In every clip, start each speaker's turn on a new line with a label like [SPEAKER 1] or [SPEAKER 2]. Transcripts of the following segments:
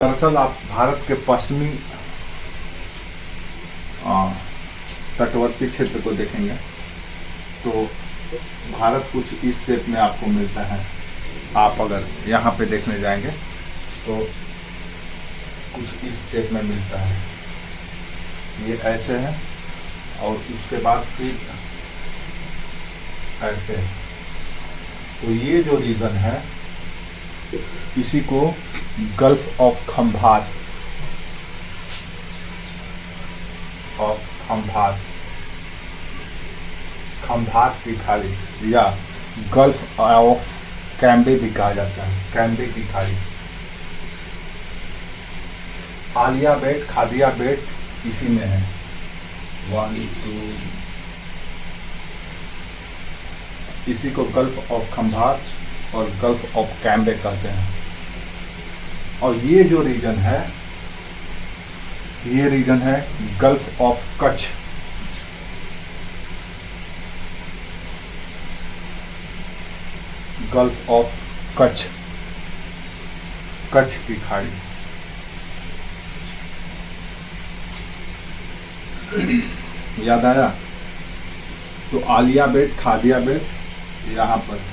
[SPEAKER 1] दरअसल आप भारत के पश्चिमी तटवर्ती क्षेत्र को देखेंगे तो भारत कुछ इस शेप में आपको मिलता है। आप अगर यहाँ पे देखने जाएंगे तो कुछ इस शेप में मिलता है, ये ऐसे है और उसके बाद फिर ऐसे। तो ये जो रीजन है इसी को गल्फ ऑफ खंभात खंभात की खाड़ी या गल्फ ऑफ कैम्बे भी कहा जाता है, कैम्बे की खाड़ी। आलिया बेट, खादिया बेट इसी में है। 1 2 इसी को गल्फ ऑफ खंभात और गल्फ ऑफ कैम्बे कहते हैं। और ये जो रीजन है ये रीजन है gulf of Kutch. Gulf of Kutch, Kutch की खाड़ी। याद आया? तो आलिया बेट, खादिया बेट यहां पर है।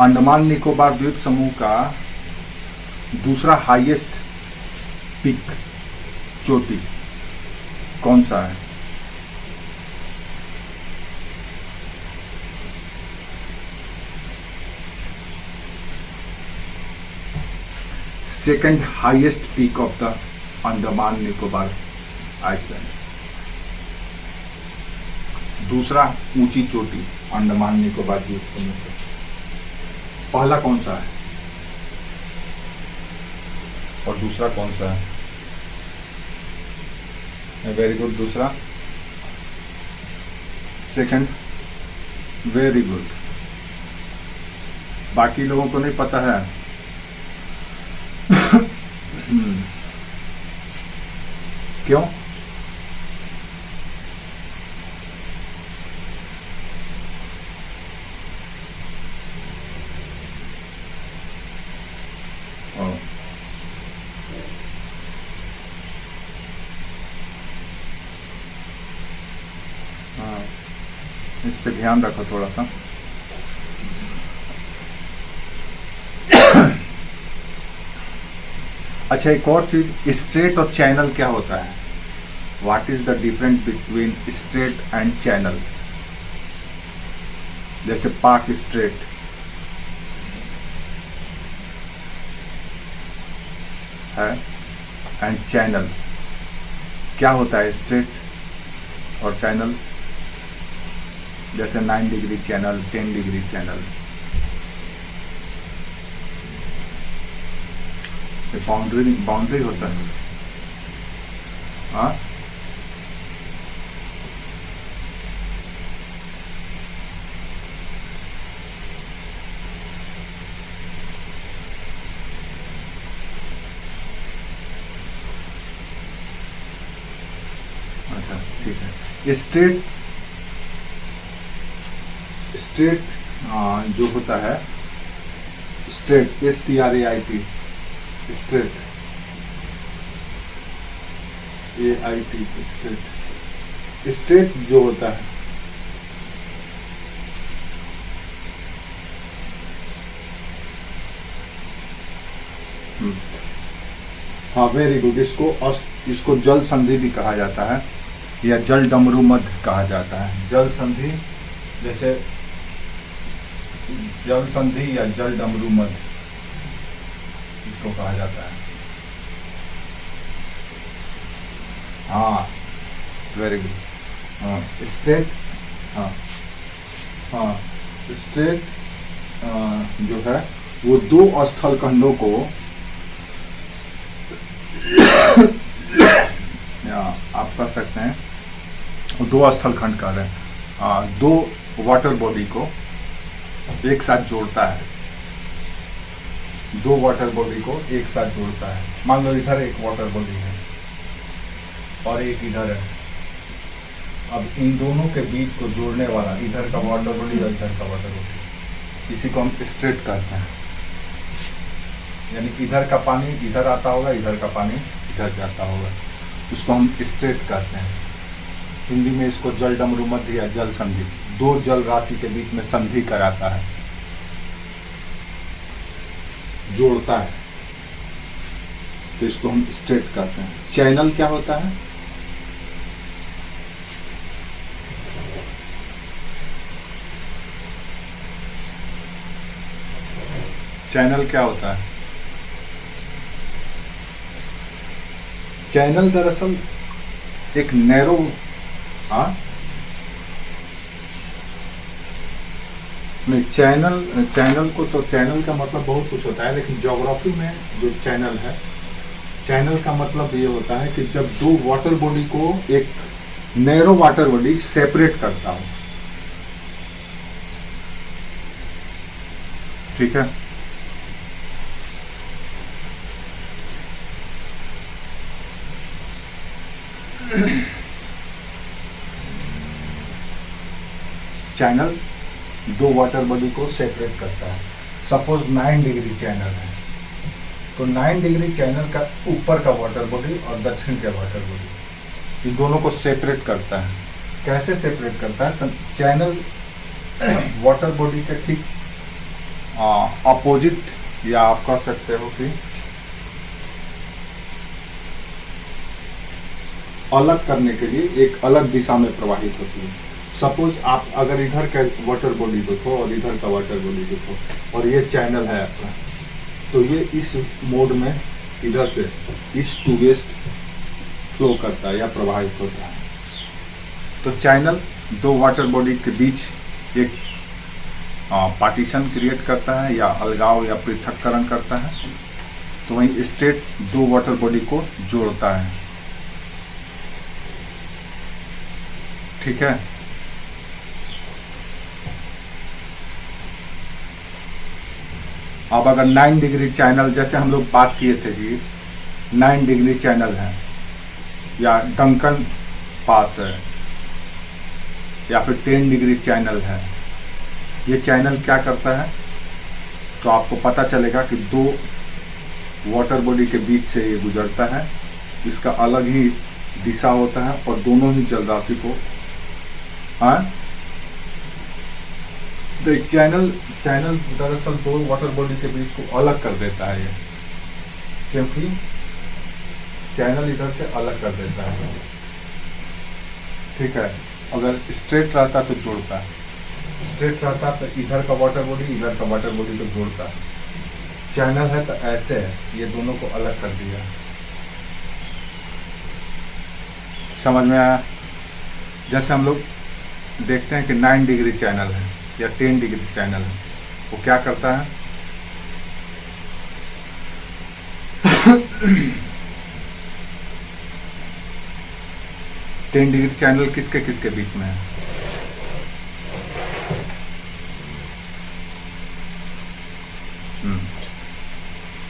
[SPEAKER 1] अंडमान निकोबार द्वीप समूह का दूसरा हाईएस्ट पीक, चोटी कौन सा है? Second highest peak of the Andaman Nicobar island. दूसरा ऊंची चोटी अंडमान निकोबार द्वीप समूह का पहला कौन सा है और दूसरा कौन सा है? Very good. दूसरा, सेकंड, वेरी गुड। बाकी लोगों को नहीं पता है। क्यों? इस पे ध्यान रखो थोड़ा सा। अच्छा, एक और चीज, स्ट्रेट और चैनल क्या होता है? What is the difference between straight and channel? जैसे पाक स्ट्रेट है एंड चैनल, क्या होता है स्ट्रेट और चैनल? जैसे 9 degree channel, 10 degree channel. Boundary होता है। हाँ, अच्छा ठीक है। स्ट्रेट जो होता है straight, STRAIT, straight, AIT, straight. Straight जो होता है हाँ, वेरी गुड। इसको जल संधि भी कहा जाता है या जल डमरू मध्य कहा जाता है। जल संधि, जैसे जल संधि या जल डमरू मध्य इसको कहा जाता है। हाँ, वेरी गुड। हाँ, स्ट्रेट, हाँ हाँ, स्ट्रेट जो है वो दो स्थल खंडों को आप कह सकते हैं, दो स्थल खंड कह रहे हैं, दो वाटर बॉडी को एक साथ जोड़ता है, दो वाटर बॉडी को एक साथ जोड़ता है। मान लो इधर एक वाटर बॉडी है और एक इधर है। अब इन दोनों के बीच को जोड़ने वाला इधर का वाटर बॉडी और इधर का वाटर बॉडी, इसी को हम स्ट्रेट कहते हैं। यानी इधर का पानी इधर आता होगा, इधर का पानी इधर जाता होगा, उसको हम स्ट्रेट कहते हैं। हिंदी में इसको जल डमरू मध्य या जल संधि, दो जल राशि के बीच में संधि कराता है, जोड़ता है, तो इसको हम स्ट्रेट कहते हैं। चैनल क्या होता है? चैनल क्या होता है? चैनल दरअसल एक नैरो, नहीं, चैनल को तो चैनल का मतलब बहुत कुछ होता है, लेकिन ज्योग्राफी में जो चैनल है, चैनल का मतलब ये होता है कि जब दो वाटर बॉडी को एक नैरो वाटर बॉडी सेपरेट करता हो। ठीक है, चैनल दो वाटर बॉडी को सेपरेट करता है। सपोज 9 डिग्री चैनल है, तो 9 डिग्री चैनल का ऊपर का वाटर बॉडी और दक्षिण के वाटर बॉडी, इन दोनों को सेपरेट करता है। कैसे सेपरेट करता है? तो चैनल वाटर बॉडी के ठीक अपोजिट, या आप कह सकते हो कि अलग करने के लिए एक अलग दिशा में प्रवाहित होती है। सपोज आप अगर इधर का वाटर बॉडी देखो और इधर का वाटर बॉडी देखो, और ये चैनल है आपका, तो ये इस मोड में इधर से ईस्ट टू वेस्ट फ्लो करता है या प्रवाहित होता है। तो चैनल दो वाटर बॉडी के बीच एक पार्टीशन क्रिएट करता है या अलगाव या पृथक्करण करता है। तो वहीं स्ट्रेट दो वाटर बॉडी को जोड़ता है। ठीक है, अब अगर 9 डिग्री चैनल, जैसे हम लोग बात किए थे कि 9 डिग्री चैनल है या डंकन पास है या फिर 10 डिग्री चैनल है, ये चैनल क्या करता है? तो आपको पता चलेगा कि दो वाटर बॉडी के बीच से ये गुजरता है, इसका अलग ही दिशा होता है और दोनों ही जल राशि को चैनल दरअसल दो वाटर बॉडी के बीच को अलग कर देता है ये, क्योंकि चैनल इधर से अलग कर देता है। ठीक है, अगर स्ट्रेट रहता तो जोड़ता है, स्ट्रेट रहता तो इधर का वाटर बॉडी इधर का वाटर बॉडी को जोड़ता। चैनल है तो ऐसे है, ये दोनों को अलग कर दिया। समझ में आया? जैसे हम लोग देखते हैं कि 9 डिग्री चैनल है या 10 डिग्री चैनल है, वो क्या करता है? टेन डिग्री चैनल किसके किसके बीच में है?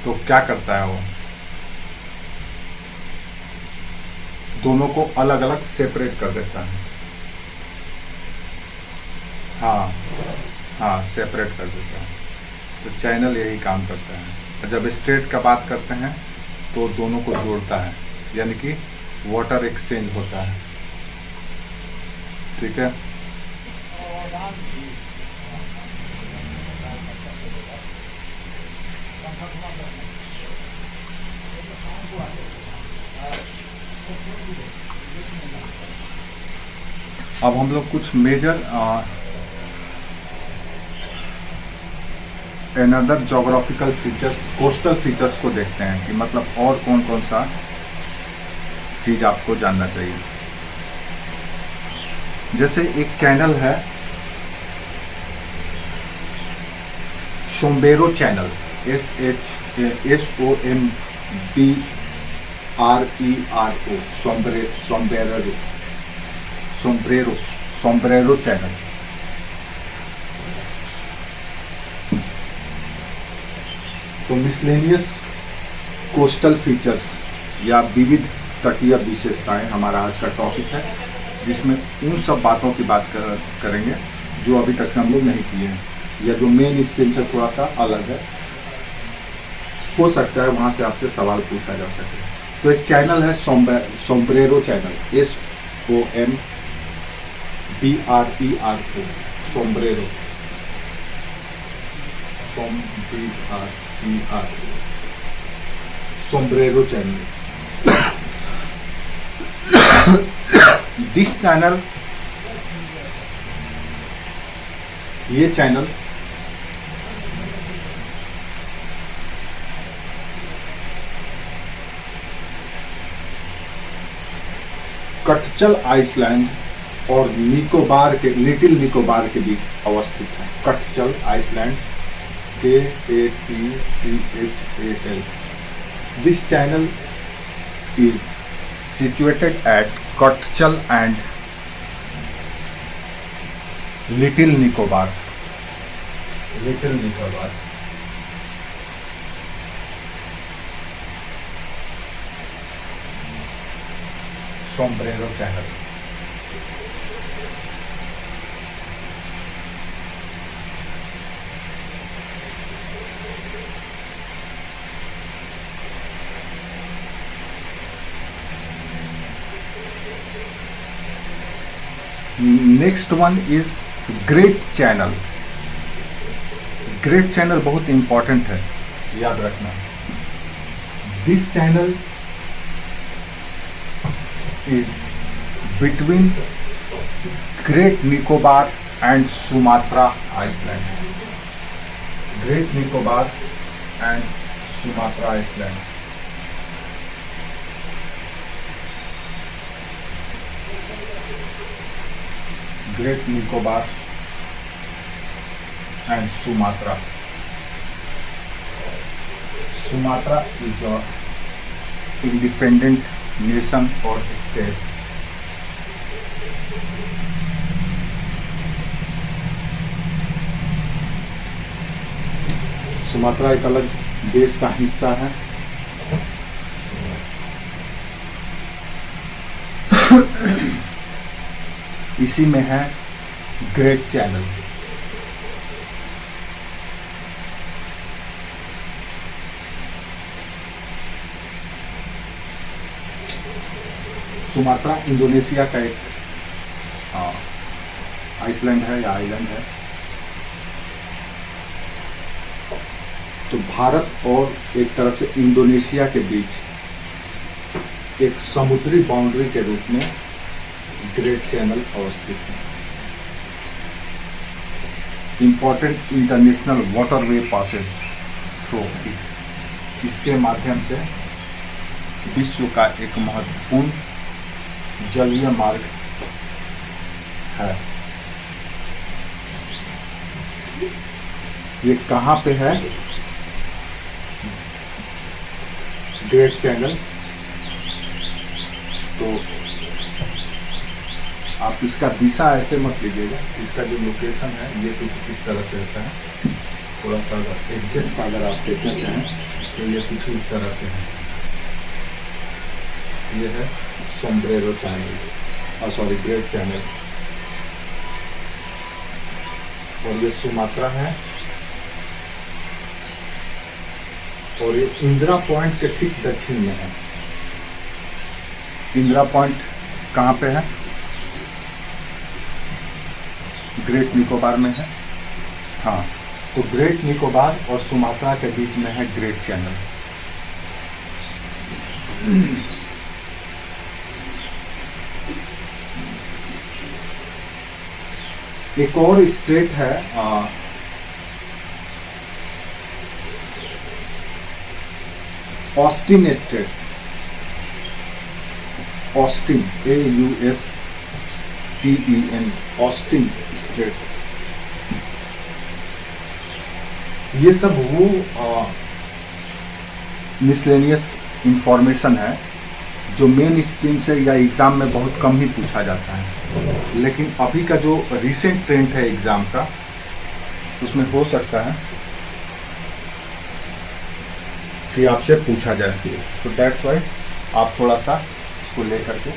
[SPEAKER 1] तो क्या करता है वो? दोनों को अलग अलग सेपरेट कर देता है। हाँ, सेपरेट कर देता है। तो चैनल यही काम करता है। और जब स्ट्रेट का बात करते हैं तो दोनों को जोड़ता है, यानी कि वाटर एक्सचेंज होता है। ठीक है, अब हम लोग कुछ major another geographical features, coastal features को देखते हैं कि मतलब और कौन कौन सा चीज आपको जानना चाहिए। जैसे एक चैनल है sombrero channel, SOMBRERO, Sombrero channel. तो मिसलेनियस कोस्टल फीचर्स या विविध तटीय विशेषताएं हमारा आज का टॉपिक है, जिसमें उन सब बातों की बात करेंगे जो अभी तक से हम लोग नहीं किए हैं या जो मेन स्ट्रीम से थोड़ा सा अलग है। हो सकता है वहां से आपसे सवाल पूछा जा सके। तो एक चैनल है sombrero channel, SOMBRERO, sombrero, sombrero channel. This channel, ये चैनल कटचल आइसलैंड और निकोबार के, लिटिल निकोबार के बीच अवस्थित है। Katchal island, KATCHAL। This channel is situated at Kotchal and Little Nicobar. Little Nicobar. Sombrero Channel. Next one is great channel. Great channel बहुत important है, याद रखना। This channel is between great Nicobar and Sumatra island. Great Nicobar and Sumatra island. Great Nicobar and Sumatra. Sumatra is a independent nation or state. Sumatra एक अलग देश का हिस्सा है। इसी में है ग्रेट चैनल। सुमात्रा इंडोनेशिया का एक आइसलैंड है या आइलैंड है। तो भारत और एक तरह से इंडोनेशिया के बीच एक समुद्री बाउंड्री के रूप में ग्रेट चैनल अवस्थित है। Important international waterway Passage through it. इसके माध्यम से विश्व का एक महत्वपूर्ण जलीय मार्ग है। ये कहाँ पे है ग्रेट चैनल? तो आप इसका दिशा ऐसे मत लीजिएगा, इसका जो लोकेशन है ये कुछ इस तरह से रहता है। थोड़ा सा एग्जैक्ट अगर आप देखना चाहें तो ये कुछ इस तरह से है। ये है sombrero channel, sorry great channel, और ये सुमात्रा है। और ये इंदिरा पॉइंट के ठीक दक्षिण में है। इंदिरा पॉइंट कहाँ पे है? ग्रेट निकोबार में है। हाँ, तो ग्रेट निकोबार और सुमात्रा के बीच में है ग्रेट चैनल। एक और स्टेट है Austin state. Austin, AUSTIN, Austin state. ये सब वो मिसलेनियस इंफॉर्मेशन है जो मेन स्ट्रीम से या एग्जाम में बहुत कम ही पूछा जाता है, लेकिन अभी का जो रिसेंट ट्रेंड है एग्जाम का उसमें हो सकता है कि आपसे पूछा जाए। तो दैट्स वाई आप थोड़ा सा इसको लेकर के।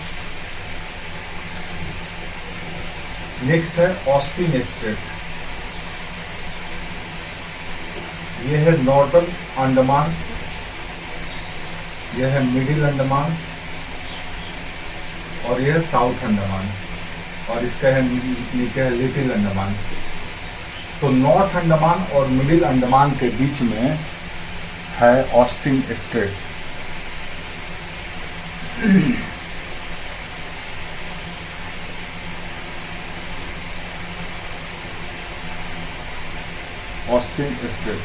[SPEAKER 1] नेक्स्ट है ऑस्टिन स्ट्रेट। ये है नॉर्दर्न अंडमान, यह है मिडिल अंडमान और यह है साउथ अंडमान, और इसका है नीचे है लिटिल अंडमान। तो नॉर्थ अंडमान और मिडिल अंडमान के बीच में है Austen strait. Austen strait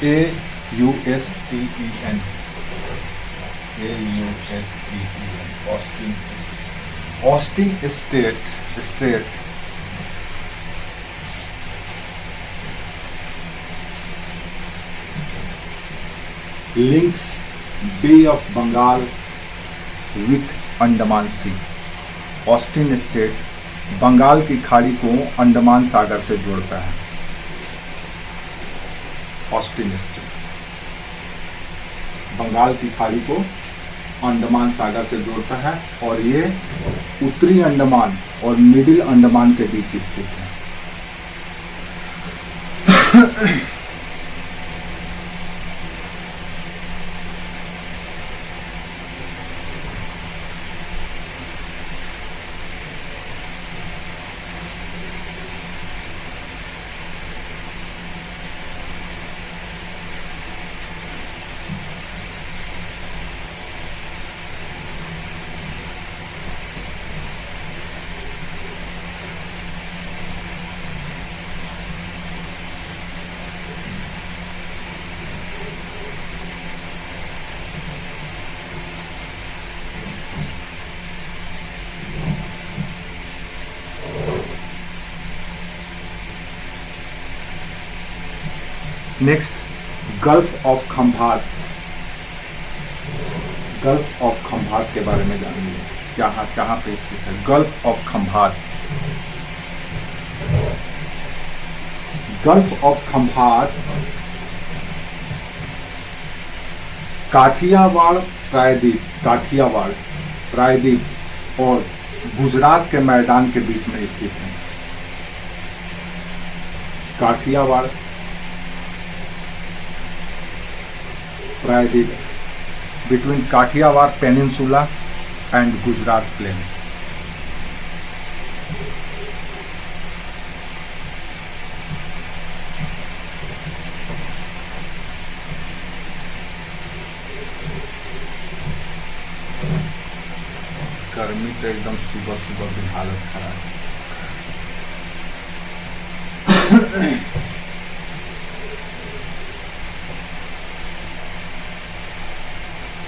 [SPEAKER 1] AUSTEN, Austen, Austen strait links bay of Bengal with Andaman sea. Austen strait Bengal की खाड़ी को अंडमान सागर से जोड़ता है। ऑस्टिन स्ट्रेट बंगाल की खाड़ी को अंडमान सागर से जोड़ता है और ये उत्तरी अंडमान और मिडिल अंडमान के बीच स्थित है। Next gulf of Khambhat. Gulf of Khambhat के बारे में जानेंगे, कहाँ पे स्थित है gulf of Khambhat. Gulf of Khambhat Kathiawar प्रायद्वीप और गुजरात के मैदान के बीच में स्थित है। काठियावाड़ प्रायद्वीप between Kathiawar peninsula and Gujarat plain. गर्मी तो एकदम सुबह की हालत खराब है।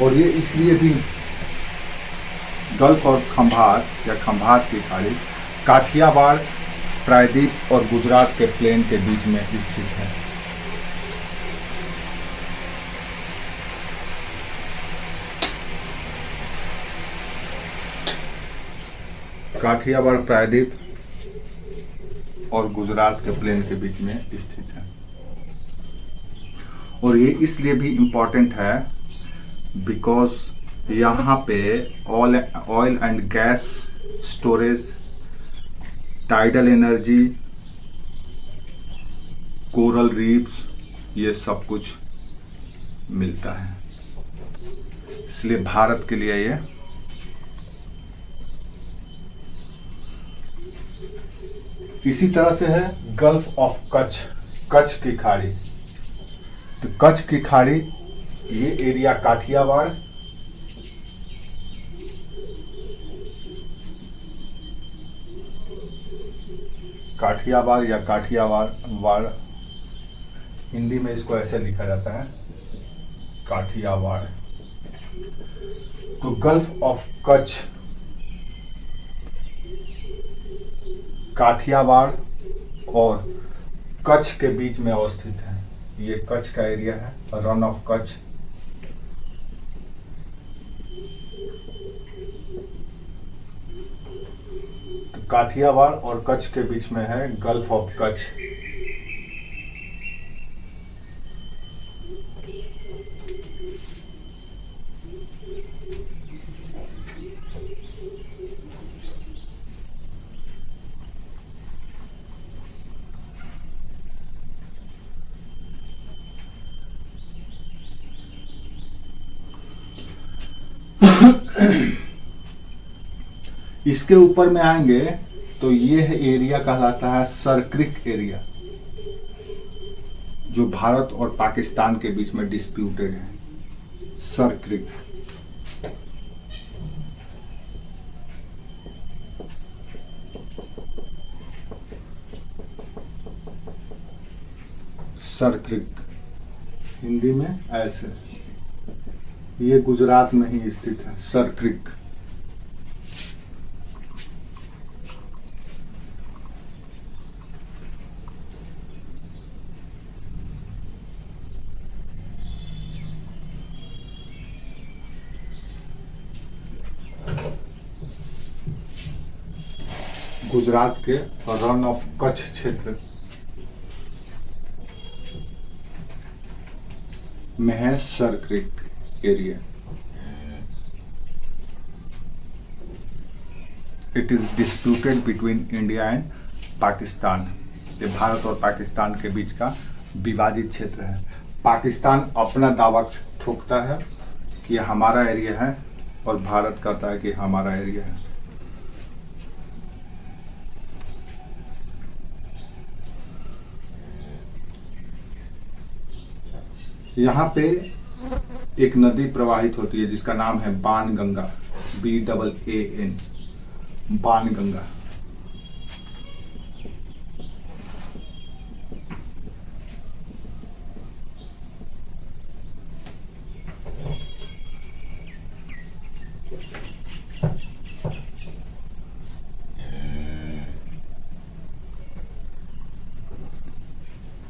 [SPEAKER 1] और ये इसलिए भी गल्फ और खंभात या खंभात की खाड़ी काठियावाड़ प्रायद्वीप और गुजरात के प्लेन के बीच में स्थित है। काठियावाड़ प्रायद्वीप और गुजरात के प्लेन के बीच में स्थित है। और ये इसलिए भी इम्पोर्टेंट है बिकॉज यहाँ पे oil and gas storage, tidal energy, coral reefs, ये सब कुछ मिलता है। इसलिए भारत के लिए ये इसी तरह से है गल्फ ऑफ कच्छ, कच्छ की खाड़ी। तो कच्छ की खाड़ी ये एरिया काठियावाड़, या काठियावाड़, हिंदी में इसको ऐसे लिखा जाता है काठियावाड़। तो गल्फ ऑफ कच्छ काठियावाड़ और कच्छ के बीच में अवस्थित है। ये कच्छ का एरिया है, रन ऑफ कच्छ। तो काठियावाड़ और कच्छ के बीच में है गल्फ ऑफ कच्छ। इसके ऊपर में आएंगे तो ये एरिया कहलाता है सरक्रिक एरिया, जो भारत और पाकिस्तान के बीच में डिस्प्यूटेड है। सरक्रिक, सरक्रिक हिंदी में ऐसे, ये गुजरात में ही स्थित है सरक्रिक। गुजरात के रन ऑफ कच्छ क्षेत्र में है Sir Creek area. It is disputed between India and Pakistan. ये भारत और पाकिस्तान के बीच का विवादित क्षेत्र है। पाकिस्तान अपना दावा ठोकता है कि हमारा एरिया है और भारत कहता है कि हमारा एरिया है। यहाँ पे एक नदी प्रवाहित होती है जिसका नाम है बाणगंगा, BAAN, बाणगंगा।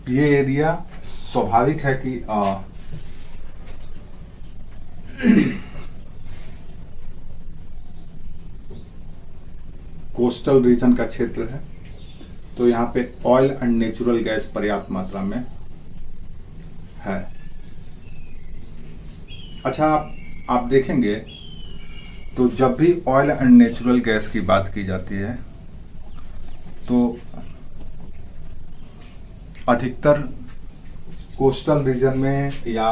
[SPEAKER 1] ये एरिया स्वाभाविक है कि कोस्टल रीजन का क्षेत्र है, तो यहाँ पे ऑयल एंड नेचुरल गैस पर्याप्त मात्रा में है। अच्छा, आप देखेंगे तो जब भी ऑयल एंड नेचुरल गैस की बात की जाती है तो अधिकतर कोस्टल रीजन में या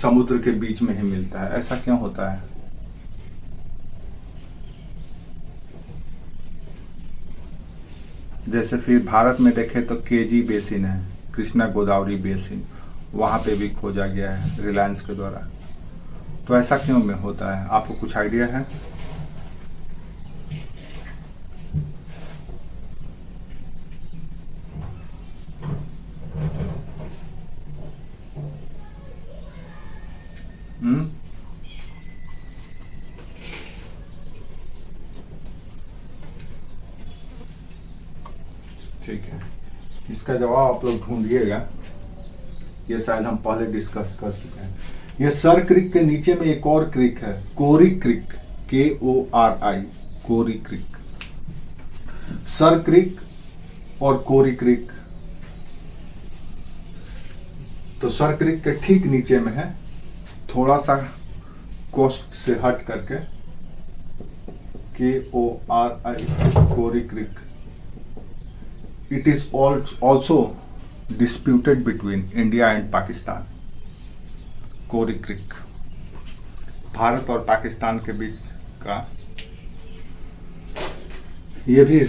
[SPEAKER 1] समुद्र के बीच में ही मिलता है। ऐसा क्यों होता है? जैसे फिर भारत में देखें तो केजी बेसिन है, कृष्णा गोदावरी बेसिन, वहां पे भी खोजा गया है रिलायंस के द्वारा। तो ऐसा क्यों में होता है? आपको कुछ आइडिया है? ठीक है, इसका जवाब आप लोग ढूंढिएगा। ये शायद हम पहले डिस्कस कर चुके हैं। ये सर क्रिक के नीचे में एक और क्रिक है, कोरी क्रिक, KORI, कोरी क्रिक। सर क्रिक और कोरी क्रिक, तो सर क्रिक के ठीक नीचे में है, थोड़ा सा कोस्ट से हट करके KORI, Kori Crick. It is also disputed between India and Pakistan. कोरी क्रिक भारत और पाकिस्तान के बीच का ये भी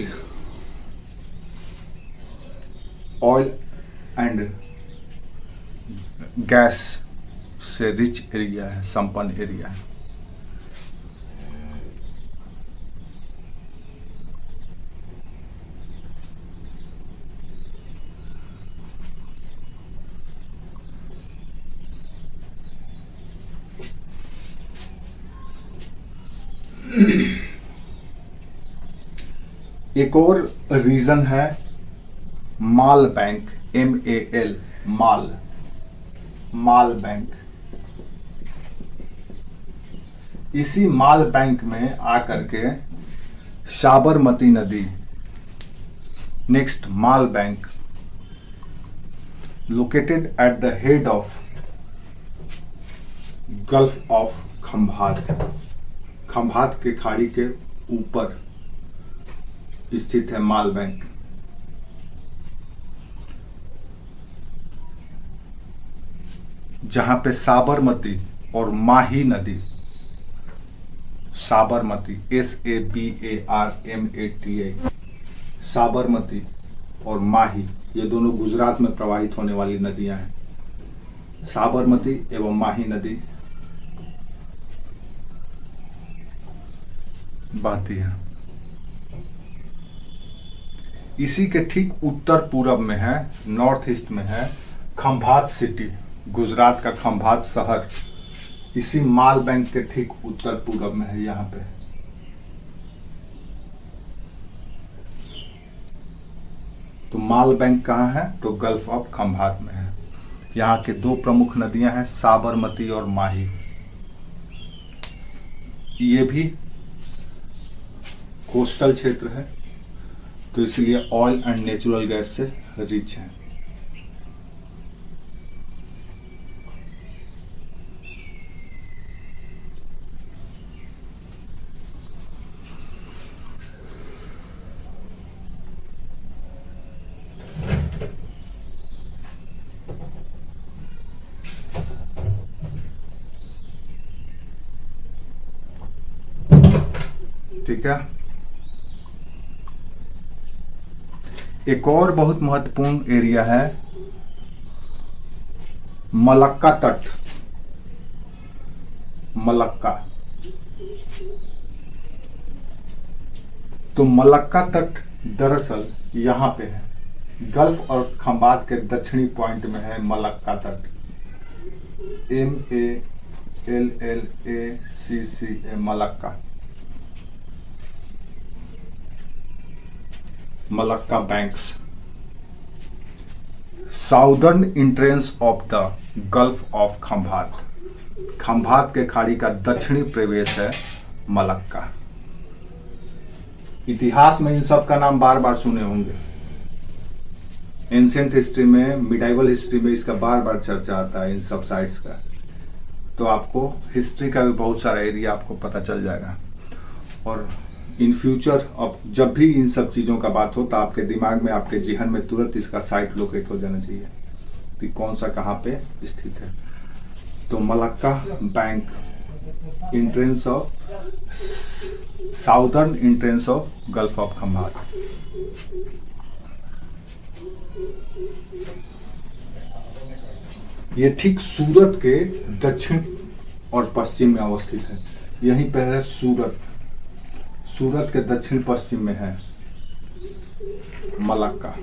[SPEAKER 1] ऑयल एंड गैस से रिच एरिया है, संपन्न एरिया है। एक और रीजन है माल बैंक, MAL, माल बैंक। इसी माल बैंक में आकर के साबरमती नदी, next mall bank, located at the head of gulf of Khambhat. Khambhat के खाड़ी के ऊपर स्थित है माल बैंक। जहां पे साबरमती और माही नदी, साबरमती SABARMATI, साबरमती और माही, ये दोनों गुजरात में प्रवाहित होने वाली नदियां हैं। साबरमती एवं माही नदी बहती है। इसी के ठीक उत्तर पूर्व में है, नॉर्थ ईस्ट में है खंभात सिटी, गुजरात का खंभात शहर इसी माल बैंक के ठीक उत्तर पूर्व में है। यहां पे तो माल बैंक कहां है? तो गल्फ ऑफ खंभात में है। यहाँ के दो प्रमुख नदियां हैं, साबरमती और माही। ये भी कोस्टल क्षेत्र है, तो इसलिए ऑयल एंड नेचुरल गैस से रिच है। ठीक है। एक और बहुत महत्वपूर्ण एरिया है मलक्का तट। मलक्का, तो मलक्का तट दरअसल यहां पे है, गल्फ और खंभात के दक्षिणी पॉइंट में है मलक्का तट। MALLACCA, Malacca. Malacca banks, southern entrance of the gulf of Khambhat. Khambhat के खाड़ी का दक्षिणी प्रवेश है मलक्का। इतिहास में इन सब का नाम बार बार सुने होंगे। एंशिएंट हिस्ट्री में, मिडाइवल हिस्ट्री में इसका बार बार चर्चा आता है इन सब साइट्स का। तो आपको हिस्ट्री का भी बहुत सारा एरिया आपको पता चल जाएगा। और इन फ्यूचर अब जब भी इन सब चीज़ों का बात हो तो आपके दिमाग में, आपके जिहन में तुरंत इसका साइट लोकेट हो जाना चाहिए कि कौन सा कहाँ पे स्थित है। तो Malacca bank, entrance of, southern entrance of gulf of Khambhat. ये ठीक सूरत के दक्षिण और पश्चिम में अवस्थित है। यहीं पर है सूरत। सूरत के दक्षिण पश्चिम में है मलक्का।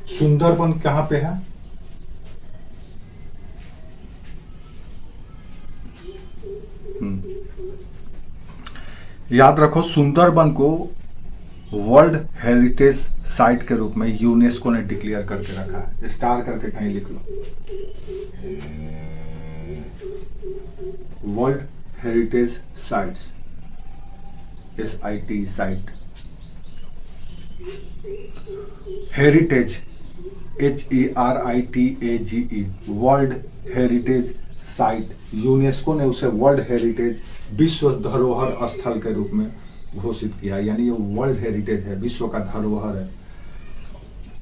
[SPEAKER 1] सुंदरबन कहां पे है? याद रखो, सुंदरबन को वर्ल्ड हेरिटेज साइट के रूप में यूनेस्को ने डिक्लेयर करके रखा है। स्टार करके कहीं लिख लो, world heritage sites, SIT site. Heritage, HERITAGE, world heritage site. UNESCO ने उसे वर्ल्ड हेरिटेज, विश्व धरोहर स्थल के रूप में घोषित किया। यानी ये वर्ल्ड हेरिटेज है, विश्व का धरोहर है।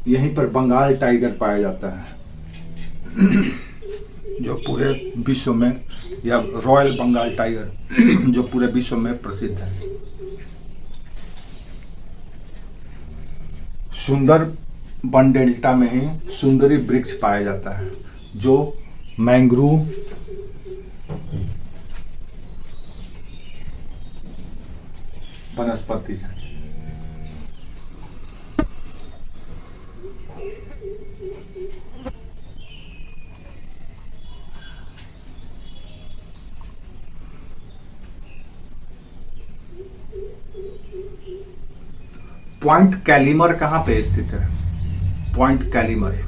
[SPEAKER 1] यहीं पर बंगाल टाइगर पाया जाता है जो पूरे विश्व में, या रॉयल बंगाल टाइगर जो पूरे विश्व में प्रसिद्ध है। सुंदरबन डेल्टा में ही सुंदरी वृक्ष पाया जाता है जो मैंग्रोव वनस्पति है। पॉइंट कैलिमर कहाँ पे स्थित है? पॉइंट कैलिमर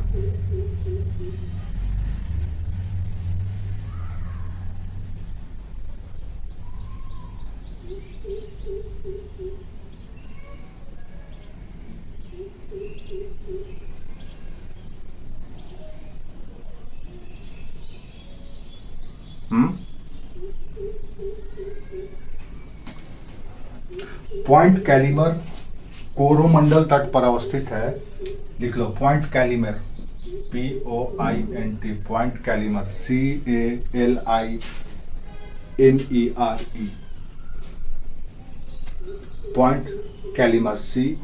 [SPEAKER 1] पॉइंट कैलिमर कोरोमंडल तट पर अवस्थित है। लिख लो point Calimere, POINT, point Calimere, CALIMERE, point Calimere, CALIMERE,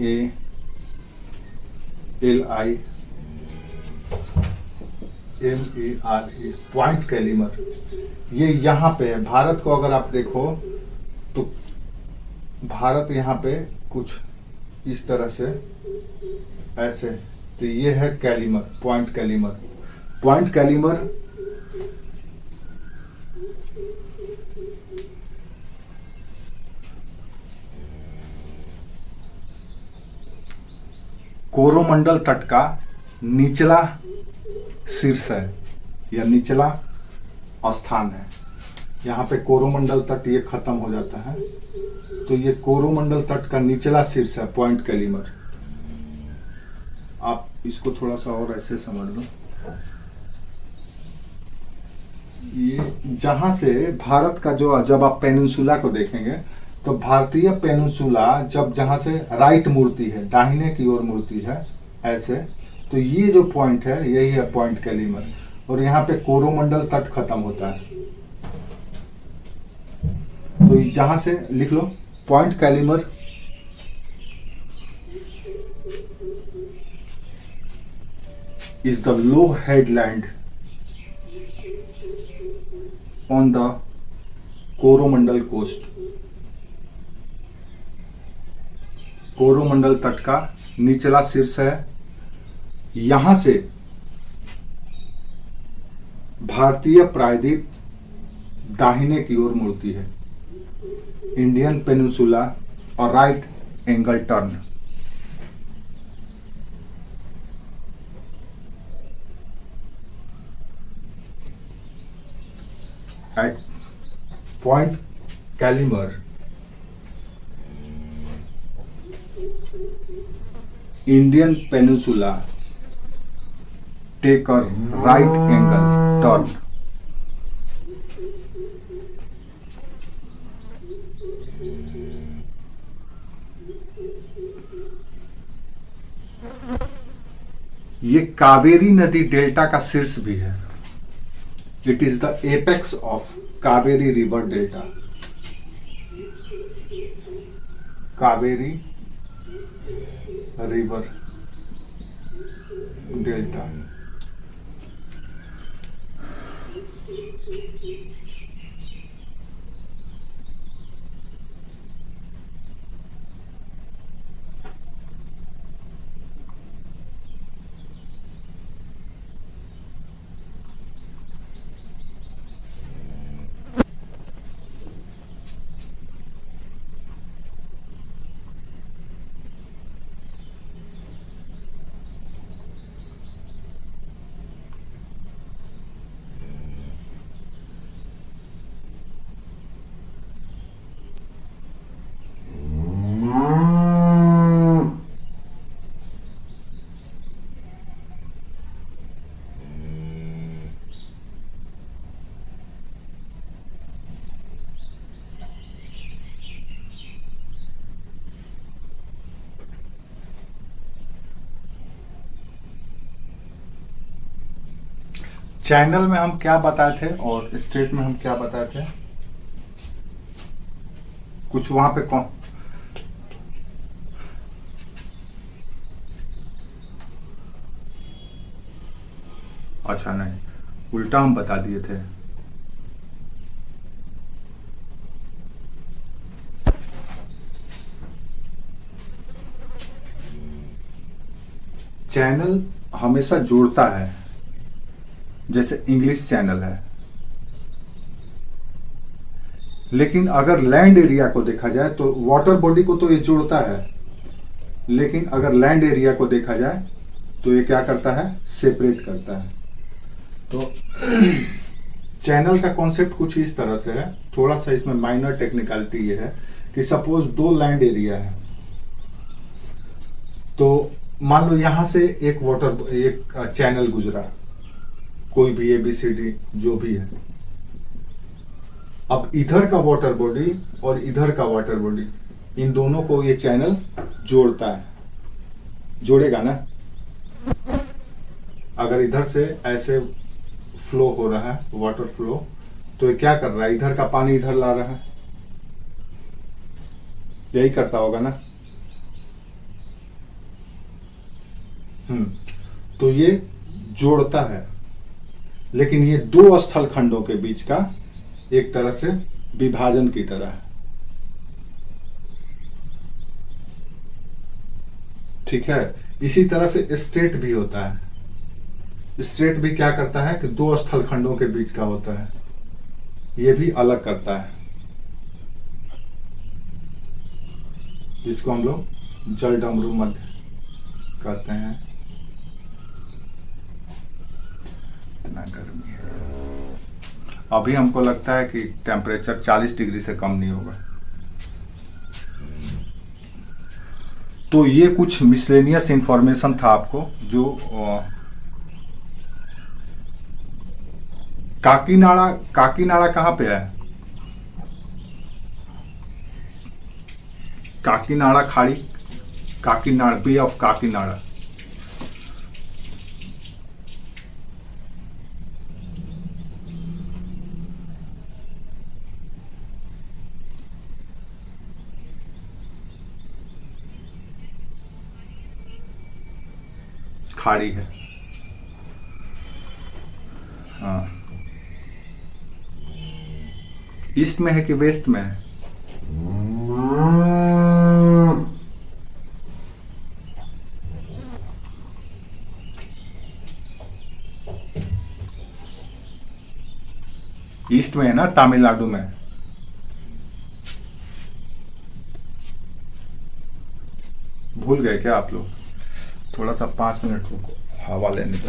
[SPEAKER 1] point Calimere. ये यहाँ पे है। भारत को अगर आप देखो तो भारत यहाँ पे कुछ इस तरह से ऐसे, तो ये है कैलिमर, पॉइंट कैलिमर। पॉइंट कैलिमर कोरोमंडल तट का निचला शीर्ष है या निचला स्थान है। यहाँ पे कोरोमंडल तट ये खत्म हो जाता है, तो ये कोरोमंडल तट का निचला शीर्ष है पॉइंट कैलिमर। आप इसको थोड़ा सा और ऐसे समझ लो। ये जहां से भारत का जो, जब आप पेनिनसुला को देखेंगे तो भारतीय पेनिनसुला जब जहां से राइट मुड़ती है, दाहिने की ओर मुड़ती है ऐसे, तो ये जो पॉइंट है यही है पॉइंट कैलिमर। और यहाँ पे कोरोमंडल तट खत्म होता है। तो जहां से लिख लो point Calimere is the low headland on the Coromandel coast। Coromandel तट का निचला शीर्ष है। यहां से भारतीय प्रायद्वीप दाहिने की ओर मुड़ती है, इंडियन पेनिनसुला और right angle turn. At Point Calimere, Indian Peninsula take a right angle turn। ये कावेरी नदी डेल्टा का शीर्ष भी है। It is the apex of Kaveri river delta। Kaveri river delta। Channel में हम क्या बताए थे और स्टेट में हम क्या बताए थे? कुछ वहां पे कौन, अच्छा नहीं, उल्टा हम बता दिए थे। चैनल हमेशा जोड़ता है, जैसे इंग्लिश चैनल है, लेकिन अगर लैंड एरिया को देखा जाए तो वाटर बॉडी को तो ये जोड़ता है, लेकिन अगर लैंड एरिया को देखा जाए तो ये क्या करता है, सेपरेट करता है। तो चैनल का कॉन्सेप्ट कुछ इस तरह से है। थोड़ा सा इसमें माइनर टेक्निकलिटी ये है कि सपोज 2 लैंड एरिया है, तो मान लो यहां से एक चैनल गुजरा, कोई भी ABCD जो भी है। अब इधर का वाटर बॉडी और इधर का वाटर बॉडी, इन दोनों को ये चैनल जोड़ता है, जोड़ेगा ना। अगर इधर से ऐसे फ्लो हो रहा है वाटर फ्लो, तो ये क्या कर रहा है, इधर का पानी इधर ला रहा है, यही करता होगा ना। तो ये जोड़ता है, लेकिन ये 2 स्थल खंडों के बीच का एक तरह से विभाजन की तरह है। ठीक है। इसी तरह से स्ट्रेट भी होता है। स्ट्रेट भी क्या करता है कि 2 स्थल खंडों के बीच का होता है, ये भी अलग करता है, जिसको हम लोग जलडमरू मध्य कहते हैं। इतना गर्मी है, अभी हमको लगता है कि टेम्परेचर 40 डिग्री से कम नहीं होगा। तो ये कुछ मिसलेनियस इंफॉर्मेशन था आपको, जो काकीनाड़ा कहां पे है? काकीनाड़ा खाड़ी, काकीनाड़ा, बे ऑफ काकीनाड़ा। खाड़ी है, हाँ। ईस्ट में है कि वेस्ट में है? ईस्ट में है ना, तमिलनाडु में। भूल गए क्या आप लोग? थोड़ा सा 5 मिनट रुको, हवा लेने दो।